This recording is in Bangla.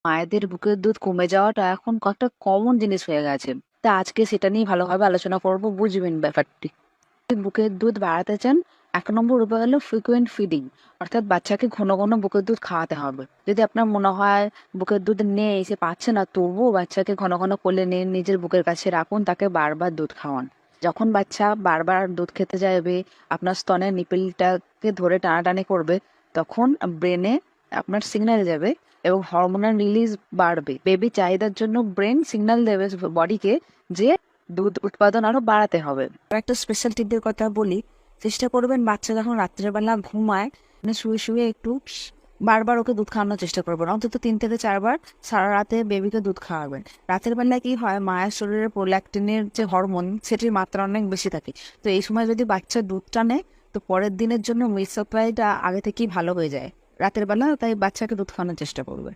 মায়েদের বুকের দুধ কমে যাওয়াটা এখন কতটা কমন জিনিস হয়ে গেছে। তা আজকে সেটা নিয়ে ভালোভাবে আলোচনা করব, বুঝবেন ব্যাপারটি। বুকের দুধ বাড়াতে চান, 1 নম্বর উপায় হলো ফ্রিকুয়েন্ট ফিডিং, অর্থাৎ বাচ্চাকে ঘন ঘন বুকের দুধ খাওয়াতে হবে। যদি আপনার মনে হয় বুকের দুধ নেই, সে পাচ্ছে না, তবুও বাচ্চাকে ঘন ঘন কোলে নিয়ে নিজের বুকের কাছে রাখুন, তাকে বারবার দুধ খাওয়ান। যখন বাচ্চা বারবার দুধ খেতে যাবে, আপনার স্তনের নিপিলটাকে ধরে টানাটানি করবে, তখন ব্রেনে আপনার সিগন্যাল যাবে এবং হরমোনাল রিলিজ বাড়বে। বেবি চাহিদার জন্য ব্রেন সিগন্যাল দেবে বডিকে যে দুধ উৎপাদন আরো বাড়াতে হবে। আর একটা স্পেশাল টিপের কথা বলি, চেষ্টা করবেন বাচ্চা যখন রাত্রের বেলা ঘুমায়, মানে শুয়ে শুয়ে একটু বারবার ওকে দুধ খাওয়ানোর চেষ্টা করবেন, অন্তত 3 থেকে 4 বার সারা রাতে বেবিকে দুধ খাওয়াবেন। রাতের বেলায় কি হয়, মায়ের শরীরে প্রোল্যাক্টিনের যে হরমোন, সেটির মাত্রা অনেক বেশি থাকে। তো এই সময় যদি বাচ্চা দুধটা নেয়, তো পরের দিনের জন্য মিল্ক সাপ্লাইটা আগে থেকেই ভালো হয়ে যায় রাতের বেলা। তাই বাচ্চাকে দুধ খাওয়ানোর চেষ্টা করবে।